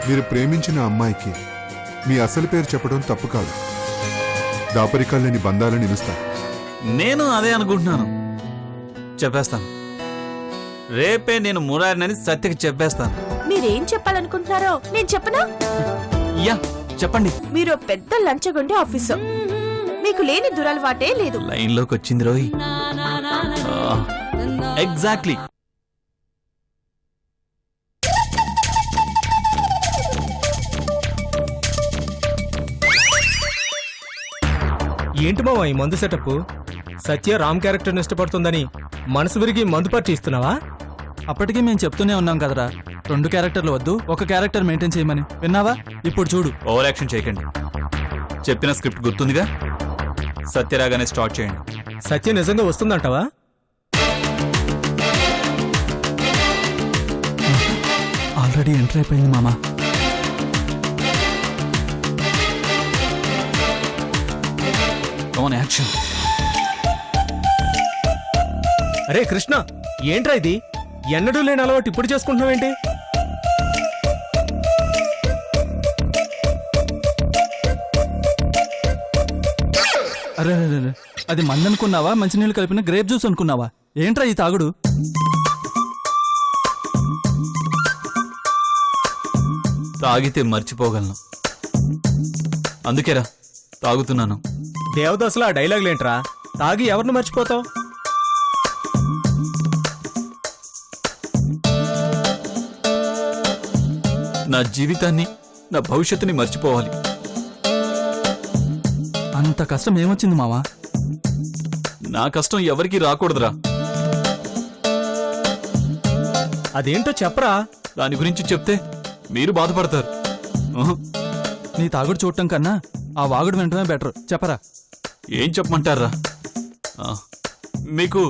మీరు ప్రేమించిన అమ్మాయికి మీ అసలు పేరు చెప్పడం తప్పు కాదు. దాపరికాలు లేని బంధాలను నిలుస్తాయి. నేను అదే అనుకుంటున్నాను. చెప్పేస్తాను. రేపే నేను మురారినని సత్యకి చెప్పేస్తాను. మీరేం చెప్పాలనుకుంటున్నారో నేను చెప్పనా? యా, చెప్పండి. మీరు పెద్ద లంచగొండి ఆఫీసర్. మీకు లేని దురలవాటే లేదు. లైన్లోకి వచ్చింది రోయ్. ఎగ్జాక్ట్లీ. ఏంటి మావా ఈ మందు సెటప్? సత్య రామ్ క్యారెక్టర్ని ఇష్టపడుతుందని మనసు విరిగి మందు పార్టీ ఇస్తున్నావా? అప్పటికే మేము చెప్తూనే ఉన్నాం కదరా, 2 క్యారెక్టర్లు వద్దు, ఒక క్యారెక్టర్ మెయింటైన్ చేయమని. విన్నావా? ఇప్పుడు చూడు. ఓవర్ యాక్షన్ చేయకండి. చెప్పిన స్క్రిప్ట్ గుర్తుందిగా? సత్యరాగానే స్టార్ట్ చేయండి. సత్య నిజంగా వస్తుందంటావా? ఆల్రెడీ ఎంటర్ అయిపోయింది మామా. On action. అరే కృష్ణ, ఏంట్రా ఇది? ఎన్నడూ లేని అలవాటు ఇప్పుడు చేసుకుంటున్నావేంటి? అరే అది మందనుకున్నావా, మంచినీళ్ళు కలిపిన గ్రేప్ జ్యూస్ అనుకున్నావా? ఏంట్రా ఈ తాగుడు? తాగితే మర్చిపోగలను, అందుకేరా తాగుతున్నాను. దేవదాసులో ఆ డైలాగులేంట్రా? తాగి ఎవరిని మర్చిపోతావు? నా జీవితాన్ని, నా భవిష్యత్తుని మర్చిపోవాలి. అంత కష్టం ఏమొచ్చింది మావా? నా కష్టం ఎవరికీ రాకూడదురా. అదేంటో చెప్పరా. దాని గురించి చెప్తే మీరు బాధపడతారు. నీ తాగుడు చూడటం కన్నా ఆ వాగుడు వినటమే బెటర్. చెప్పరా. ఏం చెప్పమంటారా? మీకు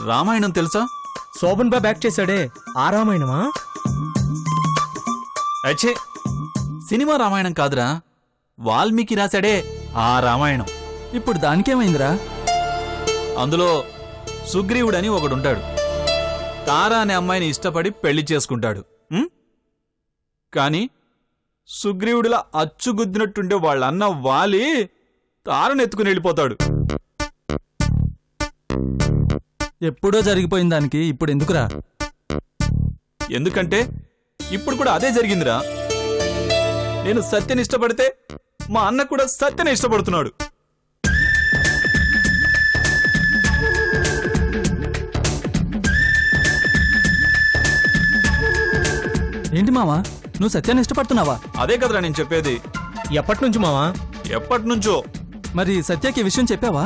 రామాయణం తెలుసా? శోభన్ బాబు యాక్ట్ చేశాడే ఆ రామాయణమా? అచ్చే, సినిమా రామాయణం కాదురా, వాల్మీకి రాశాడే ఆ రామాయణం. ఇప్పుడు దానికేమైందిరా? అందులో సుగ్రీవుడని ఒకడుంటాడు. తారా అనే అమ్మాయిని ఇష్టపడి పెళ్లి చేసుకుంటాడు. కాని సుగ్రీవుడిలా అచ్చుగుద్దినట్టుండే వాళ్ళన్న వాలి తారను ఎత్తుకుని వెళ్ళిపోతాడు. ఎప్పుడో జరిగిపోయిన దానికి ఇప్పుడు ఎందుకురా? ఎందుకంటే ఇప్పుడు కూడా అదే జరిగిందిరా. నేను సత్యని ఇష్టపడితే మా అన్న కూడా సత్యని ఇష్టపడుతున్నాడు. ఏంటి మావా, నువ్వు సత్యాన్ని ఇష్టపడుతున్నావా? అదే కదరా నేను చెప్పేది. ఎప్పటి నుంచి మావా? ఎప్పటి నుంచో. మరి సత్యకి ఈ విషయం చెప్పావా?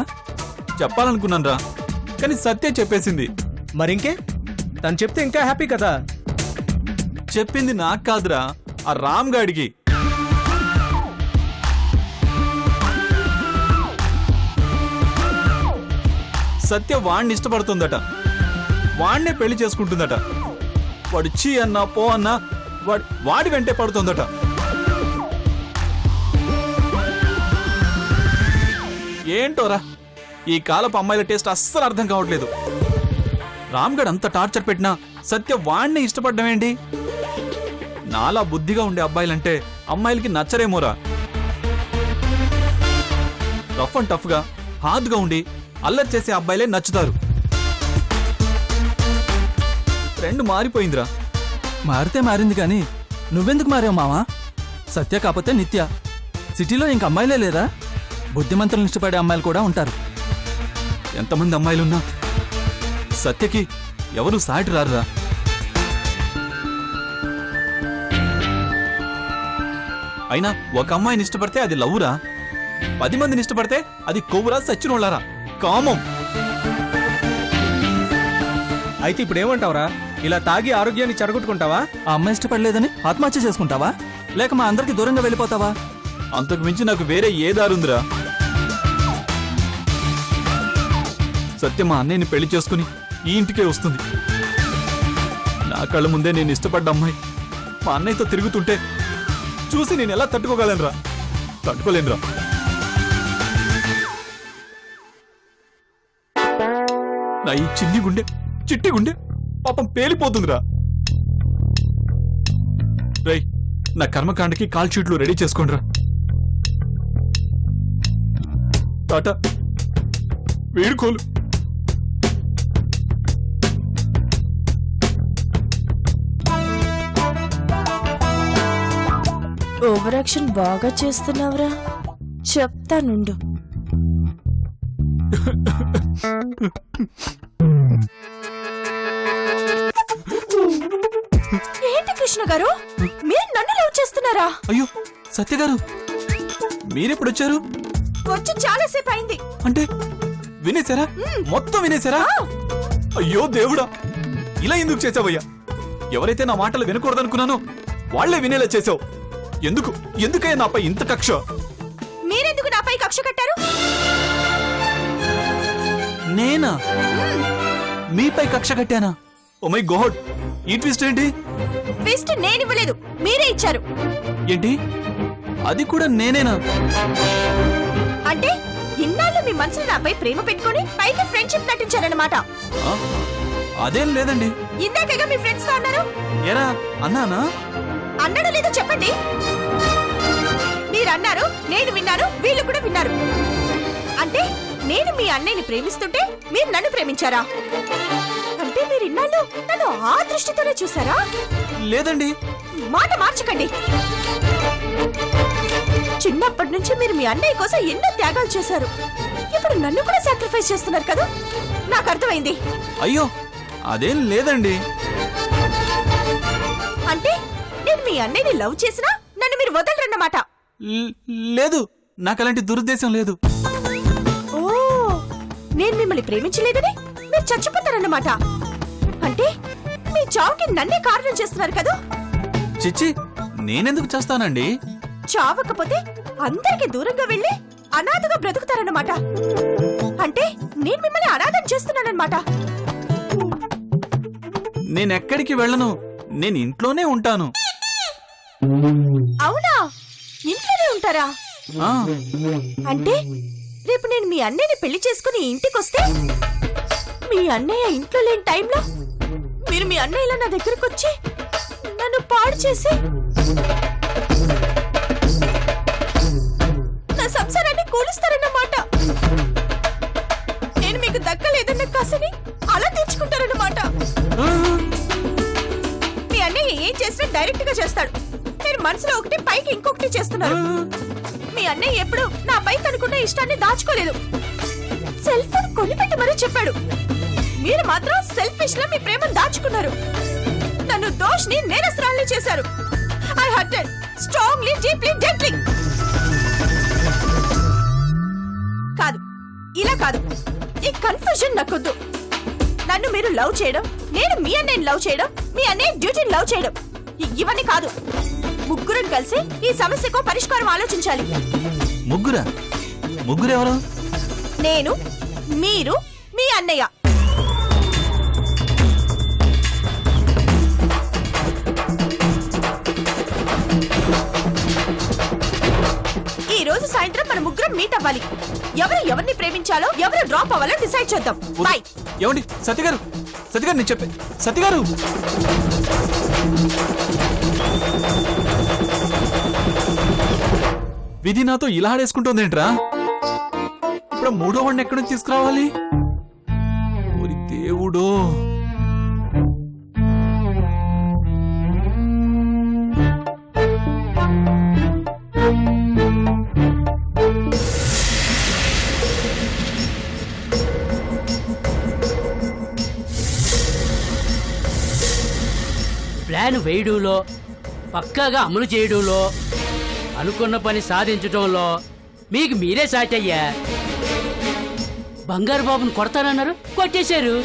చెప్పాలనుకున్నాను రా, కానీ సత్య చెప్పేసింది. మరింకే, తను చెప్తే ఇంకా హ్యాపీ కదా. చెప్పింది నాకు కాదురా, ఆ రామ్ గాడికి. సత్య వాణ్ణి ఇష్టపడుతుందట, వాణ్ణే పెళ్లి చేసుకుంటుందట. వాడు చీ అన్నా పో అన్నా వాడి వెంటే పడుతుందట. ఏంటోరా, ఈ కాలపు అమ్మాయిల టేస్ట్ అస్సలు అర్థం కావట్లేదు. రామ్గఢ్ అంత టార్చర్ పెట్టినా సత్య వాణ్ణి ఇష్టపడ్డం ఏంటి? నాలా బుద్ధిగా ఉండే అబ్బాయిలంటే అమ్మాయిలకి నచ్చరేమోరా. రఫ్ అండ్ టఫ్ గా, హార్డ్గా ఉండి అల్లరి చేసే అబ్బాయిలే నచ్చుతారు. ట్రెండ్ మారిపోయిందిరా. మారితే మారింది కానీ నువ్వెందుకు మారావు మావా? సత్య కాకపోతే నిత్య. సిటీలో ఇంక అమ్మాయిలే లేరా? బుద్ధిమంతులను ఇష్టపడే అమ్మాయిలు కూడా ఉంటారు. ఎంతమంది అమ్మాయిలున్నా సత్యకి ఎవరు సాటి రారురా. అయినా ఒక అమ్మాయిని ఇష్టపడితే అది లవ్వురా, 10 మందిని ఇష్టపడితే అది కొవ్వురా, సచ్చినోళ్ళరా, కామం. అయితే ఇప్పుడు ఏమంటావురా? ఇలా తాగి ఆరోగ్యాన్ని చెడగొట్టుకుంటావా? ఆ అమ్మాయి ఇష్టపడలేదని ఆత్మహత్య చేసుకుంటావా? లేక మా అందరికి దూరంగా వెళ్ళిపోతావా? అంతకు మించి నాకు వేరే ఏ దారుందిరా? సత్య మా అన్నయ్యని పెళ్లి చేసుకుని ఈ ఇంటికే వస్తుంది. నా కళ్ళ ముందే నేను ఇష్టపడ్డ అమ్మాయి మా అన్నయ్యతో తిరుగుతుంటే చూసి నేను ఎలా తట్టుకోగలనురా? తట్టుకోలేనురా. నా ఈ చిట్టి గుండె పాపం పేలిపోతుందిరా. రేయ్, నా కర్మకాండకి కాల్ షీట్లు రెడీ చేసుకోండిరా. టాటా, వీడుకోలు. ఓవర్ యాక్షన్ బాగా చేస్తున్నావురా, చెప్తానుండు. ఏంటి కృష్ణ గారు, మీరు నన్ను లవ్ చేస్తున్నారా? అయ్యో సత్య గారు, మీరెప్పుడొచ్చారు? వచ్చి చాలాసేపు అయింది. అంటే వినేశారా? మొత్తం వినేశారా? అయ్యో దేవుడా, ఇలా ఎందుకు చేసావయ్యా? ఎవరైతే నా మాటలు వినకూడదనుకున్నానో వాళ్లే వినేలా చేసావు. ఎందుకయ్యా నాపై ఇంత కక్ష? మీరెందుకు నాపై కక్ష కట్టారు? నేనా మీపై కక్ష కట్టానా? ఓ మై గాడ్, ఈ ట్విస్ట్ ఏంటి? ట్విస్ట్ నేనివ్వలేదు, మీరే ఇచ్చారు. ఏంటి, అది కూడా నేనేనా? అంటే ఇన్నాళ్ళు మీ మనసులో నాపై ప్రేమ పెట్టుకొని పైకి ఫ్రెండ్షిప్ నటించారన్నమాట. ఆ, అదేం లేదండి. ఇందాకగా మీ ఫ్రెండ్స్ తో అన్నారు. ఎరా అన్నానా? అన్నాడో లేదో చెప్పండి. మీరు అన్నారు, నేను విన్నాను, వీళ్ళు కూడా విన్నారు. అంటే నేను మీ అన్నయ్యని ప్రేమిస్తుంటే మీరు నన్ను ప్రేమించారా? అంటే మీరు ఇన్నాళ్ళు నన్ను ఆ దృష్టితోనే చూసారా? లేదండి. మాట మార్చకండి. చిన్నప్పటి నుంచి మీరు మీ అన్నయ్య కోసం ఎన్నో త్యాగాలు చేశారు. ఇప్పుడు నన్ను కూడా సాక్రిఫైస్ చేస్తున్నారు కదా, నాకు అర్థమైంది. అయ్యో అదేం లేదండి. అంటే నేను మీ అన్నయ్యని లవ్ చేసినా నన్ను మీరు వదలరన్నమాట. లేదు, నాకు అలాంటి దురుద్దేశం లేదు. ఓ, నేను మిమ్మల్ని ప్రేమించలేదని మీరు చచ్చిపోతారన్నమాట. అంటే మీ చావుకి నన్నే కారణం చేస్తున్నారు కదా. చిచ్చి, నేనెందుకు చేస్తానండి? చావకపోతే అందరికి దూరంగా వెళ్ళి అనాథగా బ్రతుకుతారన్నమాట. అంటే నేను మిమ్మల్ని అనాథం చేస్తున్నానన్నమాట. నేనెక్కడికి వెళ్ళను, నేను ఇంట్లోనే ఉంటాను. అవునా, ఇంట్లోనే ఉంటారా? ఆ, అంటే రేపు నేను మీ అన్నయ్యని పెళ్లి చేసుకుని ఇంటికొస్తే మీ అన్నయ్య ఇంట్లో లేని టైంలో మీరు మీ అన్నయ్యలా నా దగ్గరకు వచ్చి నన్ను పాడు చేసి నా సంసారాన్ని కూలుస్తారన్నమాట. నేను మీకు దక్కలేదన్న కసిని అలా తీర్చుకుంటారన్నమాట. మీ అన్నయ్య ఏం చేసినా డైరెక్ట్ గా చేస్తాడు. మీరు మనసులో ఒకటి పైకి ఇంకొకటి చేస్తున్నారు. మీ అన్నయ్య ఎప్పుడు నా పైకి అనుకున్న ఇష్టాన్ని దాచుకోలేదు. సెల్ ఫోన్ కొనిపెట్టి మరీ చెప్పాడు. మీరు మాత్రం సెల్ఫిష్ లా మీ ప్రేమను దాచుకున్నారు. నన్ను దోషిని నేరస్తురాల్ని చేశారు. I hurted strongly, deeply, deadly. కాదు, ఇలా కాదు. ఈ కన్ఫ్యూజన్ నాకొద్దు. నన్ను మీరు లవ్ చేయడం, నేను మీ అన్నయ్యని లవ్ చేయడం, మీ అన్నయ్య డ్యూటీని లవ్ చేయడం, ఇవన్నీ కాదు. ముగ్గురం కలిసి ఈ సమస్యకు పరిష్కారం ఆలోచించాలి. ముగ్గురా? ముగ్గురెవరు? నేను, మీరు, మీ అన్నయ్య. ఈ రోజు సాయంత్రం మన ముగ్గురం మీట్ అవ్వాలి. ఎవరు ఎవరిని ప్రేమించాలో, ఎవరు డ్రాప్ అవ్వాలో డిసైడ్ చేద్దాం. బాయ్. ఏమండి సత్యగారు, సత్యగారు నేను చెప్పే సత్యగారు. విధి నాతో ఇలా ఆడేసుకుంటోందేంట్రా? ఇప్పుడు మూడో వాడిని ఎక్కడి నుంచి తీసుకురావాలి? ఓరి దేవుడో. ప్లాన్ వేయడంలో, పక్కాగా అమలు చేయడంలో, అనుకున్న పని సాధించడంలో మీకు మీరే సాటయ్యా. బంగారు బాబుని కొడతానన్నారు, కొట్టేశారు.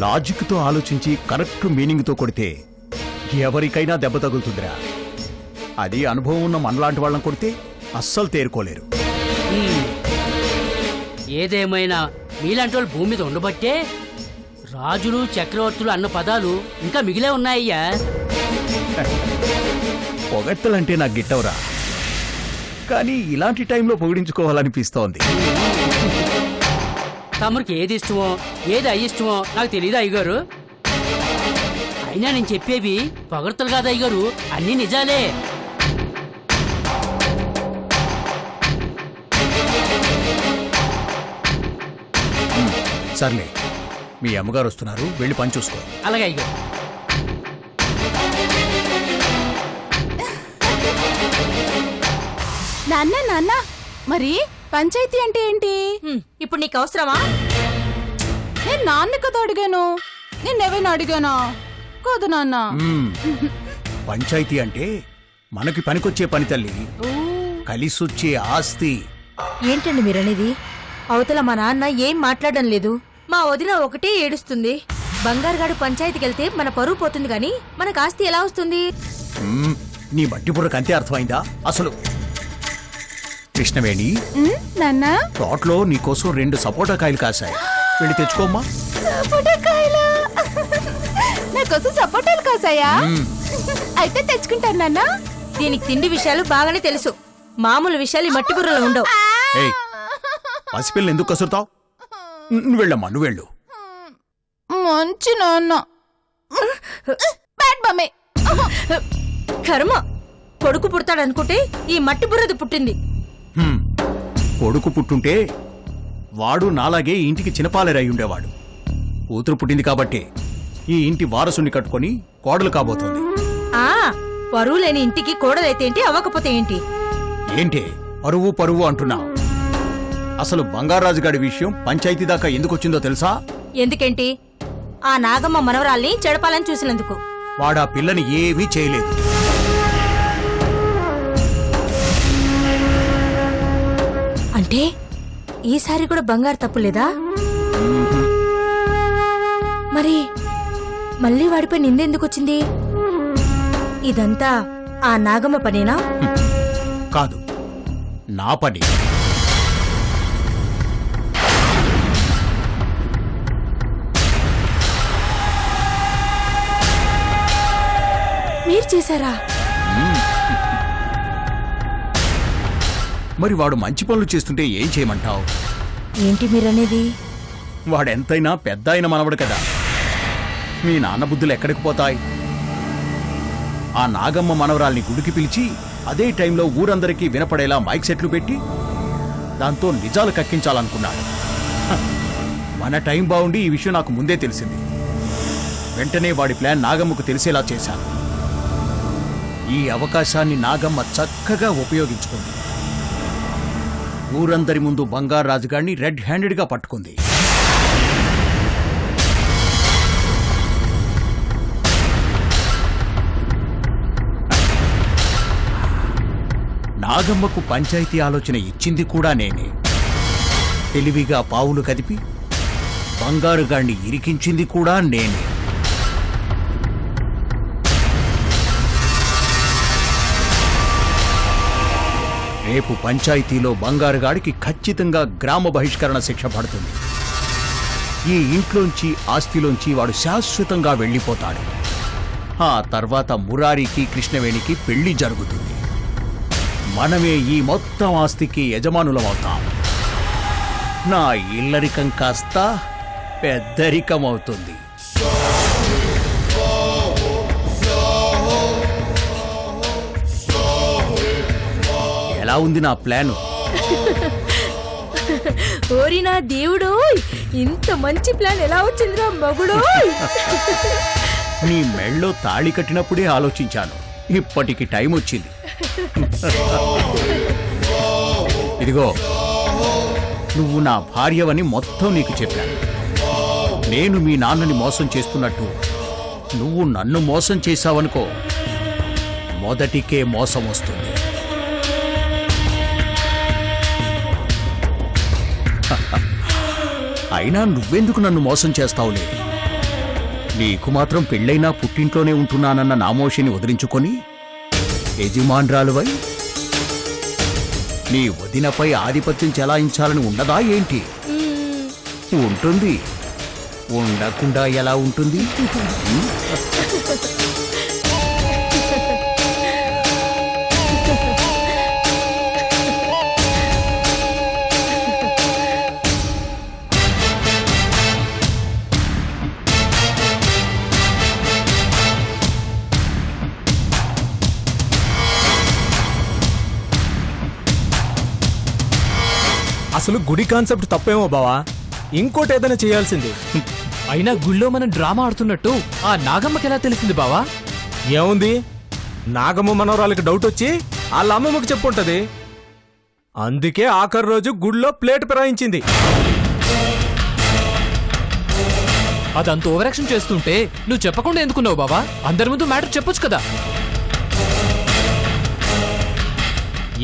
లాజిక్తో ఆలోచించి కరెక్ట్ మీనింగ్తో కొడితే ఎవరికైనా దెబ్బ తగులుతుందిరా. అది అనుభవం ఉన్న మనలాంటి వాళ్ళని కొడితే అస్సలు తేరుకోలేరు. ఏదేమైనా మీలాంటి వాళ్ళు భూమి మీద ఉండబట్టే రాజులు, చక్రవర్తులు అన్న పదాలు ఇంకా మిగిలే ఉన్నాయ్యా. పొగడ్తలంటే నాకు గిట్టవురా, కానీ ఇలాంటి టైంలో పొగిడించుకోవాలనిపిస్తోంది. తమరికి ఏది ఇష్టమో, ఏది అయిష్టమో నాకు తెలియదు అయ్యగారు. అయినా నేను చెప్పేవి పొగడ్తలు కాదు అయ్యగారు, అన్నీ నిజాలే. సర్లే, మీ అమ్మగారు వస్తున్నారు, వెళ్ళి పని చూసుకో. అలాగే అయ్యగారు. నాన్న నాన్న, మరి పంచాయతీ అంటే ఏంటి? ఇప్పుడు నీకు అవసరమా? నేను నాన్న కదా అడిగాను, నిన్నెవైనా అడిగానా? కాదు నాన్న. పంచాయతీ అంటే మనకి పనికొచ్చే పని తల్లి, కలిసొచ్చే ఆస్తి. ఏంటండి మీరనేది? అవతల మా నాన్న ఏం మాట్లాడడం లేదు, మా వదిన ఒకటే ఏడుస్తుంది. బంగారుగాడు పంచాయతీకి వెళ్తే మన పరువు పోతుంది గాని మనకు ఆస్తి ఎలా వస్తుంది? నీ మట్టి బుర్రకు అంతే అర్థమైందా? అసలు కృష్ణవేణి, నాన్న, తోటలో నీకోసం 2 సపోటా కాయలు కాశాయి, వెళ్ళి తెచ్చుకోమ్మా. సపోటాకాయలా? నా కోసం సపోటాలు కాసాయా? అయితే తెచ్చుకుంటాను నాన్న. దీనికి తిండి విషయాలు బాగానే తెలుసు, మామూలు విషయాలు ఈ మట్టి బుర్రలో ఉండవు. ఏయ్, పసిపిల్లని ఎందుకు కసురుతావు? నువ్వు వెళ్ళమ్మా, నువ్వు వెళ్ళు. మంచి నాన్న. Bad mummy. కర్మ, కొడుకు పుడతాడనుకుంటే ఈ మట్టి బుర్రది పుట్టింది. కొడుకు పుట్టుంటే వాడు నాలాగే ఈ ఇంటికి చిన్నపాలెరై ఉండేవాడు. కూతురు పుట్టింది కాబట్టి ఈ ఇంటి వారసుని కట్టుకొని కోడలు కాబోతోంది. ఆ పరువు లేని ఇంటికి కోడలైతే ఏంటి, అవ్వకపోతే ఏంటి? ఏంటి పరువు పరువు అంటున్నా? అసలు బంగారాజు గారి విషయం పంచాయతీ దాకా ఎందుకొచ్చిందో తెలుసా? ఎందుకేంటి? ఆ నాగమ్మ మనవరాల్ని చెడపాలని చూసినందుకు. వాడా పిల్లని ఏమీ చేయలేదు. అంటే ఈసారి కూడా బంగారు తప్పులేదా? మరి మళ్ళీ వాడిపై నిందెందుకు వచ్చింది? ఇదంతా ఆ నాగమ్మ పనేనా? కాదు, నా పని. మీరు చేశారా? మరి వాడు మంచి పనులు చేస్తుంటే ఏం చేయమంటావు? ఏంటి మీరనేది? వాడెంతైనా పెద్ద ఆయన మనవడు కదా. మీ నాన్న బుద్ధులు ఎక్కడికి పోతాయి? ఆ నాగమ్మ మనవరాల్ని గుడికి పిలిచి అదే టైంలో ఊరందరికీ వినపడేలా మైక్ సెట్లు పెట్టి దాంతో నిజాలు కక్కించాలనుకున్నాడు. మన టైం బాగుండి ఈ విషయం నాకు ముందే తెలిసింది. వెంటనే వాడి ప్లాన్ నాగమ్మకు తెలిసేలా చేశాను. ఈ అవకాశాన్ని నాగమ్మ చక్కగా ఉపయోగించుకుంది. ఊరందరి ముందు బంగారు రాజుగాడిని రెడ్ హ్యాండెడ్గా పట్టుకుంది. నాగమ్మకు పంచాయతీ ఆలోచన ఇచ్చింది కూడా నేనే. తెలివిగా పావులు కదిపి బంగారుగాడిని ఇరికించింది కూడా నేనే. రేపు పంచాయతీలో బంగారుగాడికి ఖచ్చితంగా గ్రామ బహిష్కరణ శిక్ష పడుతుంది. ఈ ఇంట్లోంచి ఆస్తిలోంచి వాడు శాశ్వతంగా వెళ్ళిపోతాడు. ఆ తర్వాత మురారికి కృష్ణవేణికి పెళ్లి జరుగుతుంది. మనమే ఈ మొత్తం ఆస్తికి యజమానులమవుతాం. నా ఇల్లరికం కాస్త పెద్దరికమవుతుంది. ఎలా ఉంది నా ప్లాను? ఓరి నా దేవుడు, ఇంత మంచి ప్లాన్ ఎలా వచ్చిందిరా మగుడు? నీ మెళ్ళో తాళి కట్టినప్పుడే ఆలోచించాను. ఇప్పటికి టైం వచ్చింది. ఇదిగో, నువ్వు నా భార్యవని మొత్తం నీకు చెప్పాను. నేను మీ నాన్నని మోసం చేస్తున్నట్టు నువ్వు నన్ను మోసం చేశావనుకో, మొదటికే మోసం వస్తుంది. అయినా నువ్వెందుకు నన్ను మోసం చేస్తావులే? నీకు మాత్రం పెళ్ళైనా పుట్టింట్లోనే ఉంటున్నానన్న నామోషిని వదిలించుకొని యజమానురాలువై నీ వదినపై ఆధిపత్యం చెలాయించాలని ఉండదా ఏంటి? ఉంటుంది. ఉండకుండా ఎలా ఉంటుంది? అసలు గుడి కాన్సెప్ట్ తప్పేమో బావా, ఇంకోటి ఏదైనా చేయాల్సింది. అయినా గుళ్ళో మనం డ్రామా ఆడుతున్నట్టు ఆ నాగమ్మకి ఎలా తెలిసింది బావా? ఏముంది, నాగమ్మ మనవరాలకి డౌట్ వచ్చి వాళ్ళ అమ్మమ్మకి చెప్పుంటది. అందుకే ఆఖరి రోజు గుడిలో ప్లేట్ ఫిరాయించింది. అదంత ఓవరాక్షన్ చేస్తుంటే నువ్వు చెప్పకుండా ఎందుకున్నావు బావా? అందరి ముందు మ్యాటర్ చెప్పొచ్చు కదా.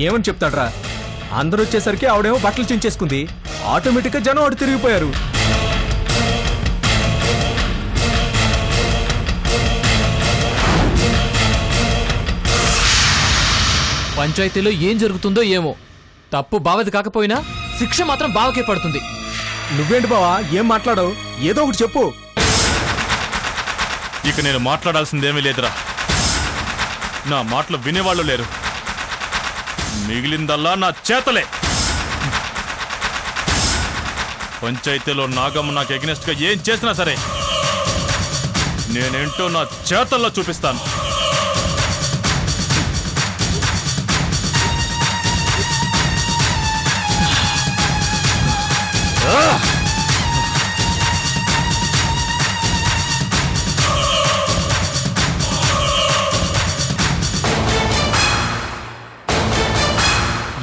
ఏమని చెప్తాడ్రా, అందరూ వచ్చేసరికి ఆవిడేమో బట్టలు చించేసుకుంది. ఆటోమేటిక్గా జనం అటు తిరిగిపోయారు. పంచాయతీలో ఏం జరుగుతుందో ఏమో, తప్పు బావది కాకపోయినా శిక్ష మాత్రం బావకే పడుతుంది. నువ్వేంటి బావా ఏం మాట్లాడవు? ఏదో ఒకటి చెప్పు. ఇక నేను మాట్లాడాల్సిందేమీ లేదురా. నా మాటలు వినేవాళ్ళు లేరు. మిగిలిందల్లా నా చేతలే. పంచాయతీలో నాగమ్మ నాకు ఎగ్నెస్ట్ గా ఏం చేసినా సరే నేనేంటో నా చేతల్లో చూపిస్తాను.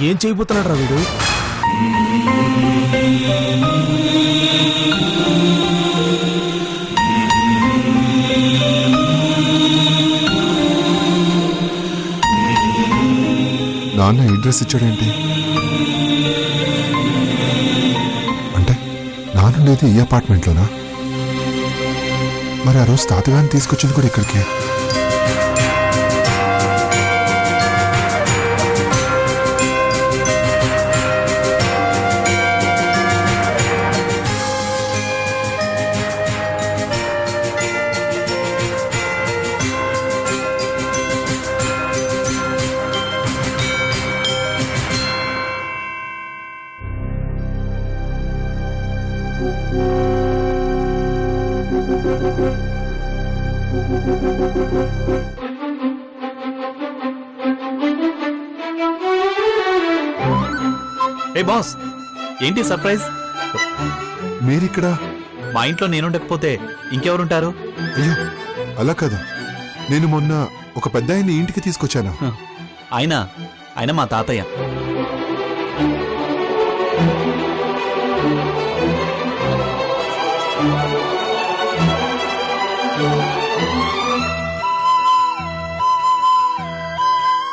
ఏం చేయబోతున్నాడు రా వీడు? నాన్న ఈ డ్రెస్ ఇచ్చాడేంటి? అంటే నానుండేది ఈ అపార్ట్మెంట్లోనా? మరి ఆ రోజు తాతగారిని తీసుకొచ్చింది కూడా ఇక్కడికి. ఏ బాస్, ఏంటి సర్ప్రైజ్? మీరిక్కడ? మా ఇంట్లో నేనుండకపోతే ఇంకెవరుంటారు? అయ్యో అలా కాదు, నేను మొన్న ఒక పెద్ద ఆయన్ని ఇంటికి తీసుకొచ్చాను. ఆయన మా తాతయ్య.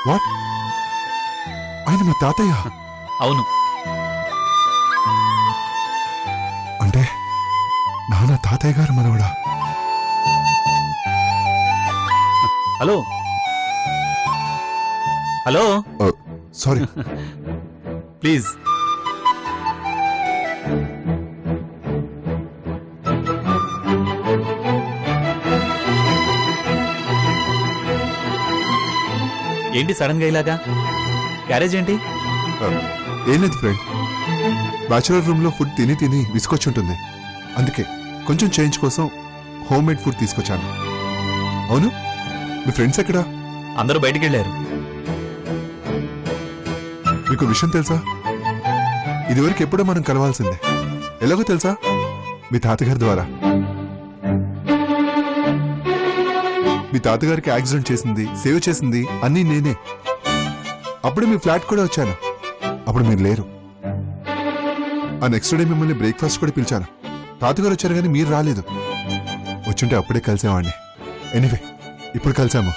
వాట్? ఆయన మీ తాతయ్య? అవును. అంటే నాన్న తాతయ్య గారు మనవడా? Hello hello, sorry. ప్లీజ్. ఏంటి సడన్ గా ఇలాగా? క్యారేజ్ ఏంటి? ఏం లేదు ఫ్రెండ్, బ్యాచులర్ రూమ్ లో ఫుడ్ తిని తిని విసుకొచ్చుంటుంది. అందుకే కొంచెం చేంజ్ కోసం హోమ్ మేడ్ ఫుడ్ తీసుకొచ్చాను. అవును, మీ ఫ్రెండ్స్ ఎక్కడా? అందరూ బయటికి వెళ్ళారు. మీకు విషయం తెలుసా? ఇదివరకు ఎప్పుడో మనం కలవాల్సిందే. ఎలాగో తెలుసా? మీ తాతగారి ద్వారా. మీ తాతగారికి యాక్సిడెంట్ చేసింది, సేవ్ చేసింది అన్నీ నేనే. అప్పుడు మీ ఫ్లాట్ కూడా వచ్చాను. అప్పుడు మీరు లేరు. ఆ నెక్స్ట్ డే మిమ్మల్ని బ్రేక్ఫాస్ట్ కూడా పిలిచాను. తాతగారు వచ్చారు కానీ మీరు రాలేదు. వచ్చుంటే అప్పుడే కలిసేవాడిని. ఎనీవే, ఇప్పుడు కలిసాము.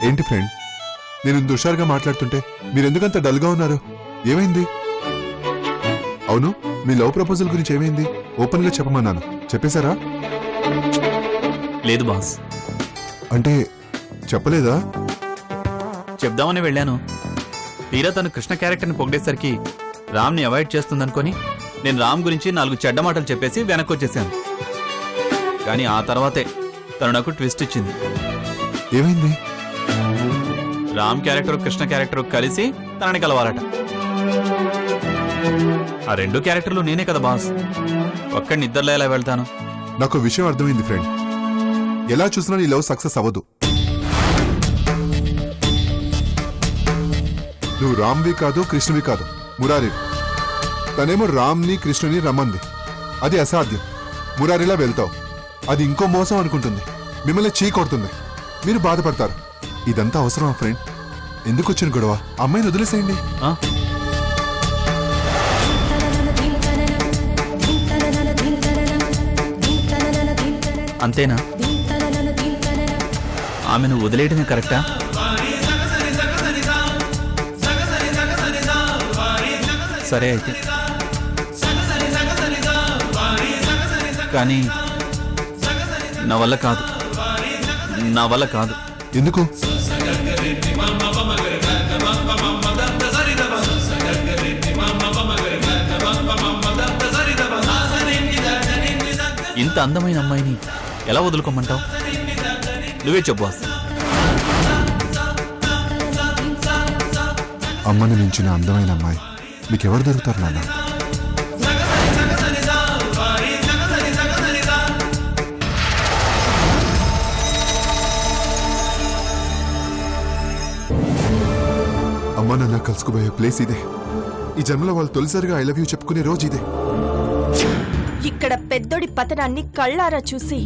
ఏంటి ఫ్రెండ్, నేను ఇంత హుషారుగా మాట్లాడుతుంటే మీరెందుకంత డల్గా ఉన్నారు? ఏమైంది? అవును, మీ లవ్ ప్రపోజల్ గురించి ఏమైంది? ఓపెన్ గా చెప్పమన్నాను, చెప్పేశారా? లేదు బాస్. అంటే చెప్పలేదా? చెప్దామని వెళ్ళాను. తీరా తను కృష్ణ క్యారెక్టర్ని పొగిడేసరికి రామ్ని అవాయిడ్ చేస్తుందనుకొని నేను రామ్ గురించి 4 చెడ్డ మాటలు చెప్పేసి వెనక్కి వచ్చేసాను. కానీ ఆ తర్వాతే తను నాకు ట్విస్ట్ ఇచ్చింది. ఏమైంది? రామ్ క్యారెక్టర్ కృష్ణ క్యారెక్టర్ కలిసి తనని కలవాలట. ఆ 2 క్యారెక్టర్లు నేనే కదా బాస్. ఒక్కడిని ఇద్దరులో ఎలా వెళ్తాను? నాకు విషయం అర్థమైంది ఫ్రెండ్. ఎలా చూసినా నీ లవ్ సక్సెస్ అవ్వదు. నువ్వు రామ్వి కాదు కృష్ణవి కాదు, మురారి. తనేమో రామ్ని కృష్ణుని రమ్మంది. అది అసాధ్యం. మురారిలా వెళ్తావు, అది ఇంకో మోసం అనుకుంటుంది, మిమ్మల్ని చీ కొడుతుంది, మీరు బాధపడతారు. ఇదంతా అవసరమా ఫ్రెండ్? ఎందుకు వచ్చిన గొడవ? అమ్మాయిని వదిలేసేయండి. ఆ? అంతేనా? ఆమెను వదిలేయడమే కరెక్టా? సరే అయితే, కానీ నా వల్ల కాదు, నా వల్ల కాదు. ఎందుకు? ఇంత అందమైన అమ్మాయిని ఎలా వదులుకోమంటావు? నువ్వే చెప్పు. అమ్మని మించిన అందమైన అమ్మాయి మీకెవరు దొరుకుతారు నాన్న? అమ్మ నాన్న కలుసుకుపోయే ప్లేస్ ఇదే. ఈ జన్మలో వాళ్ళు తొలిసారిగా ఐ లవ్ యూ చెప్పుకునే రోజు ఇదే. ఇక్కడ పెద్దోడి పతనాన్ని కళ్ళారా చూసి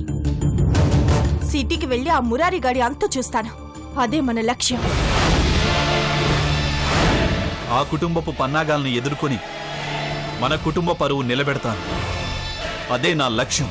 సిటీకి వెళ్ళి ఆ మురారి గాడి అంతు చూస్తాను. అదే మన లక్ష్యం. ఆ కుటుంబపు పన్నాగాలను ఎదుర్కొని మన కుటుంబ పరువు నిలబెడతాను. అదే నా లక్ష్యం.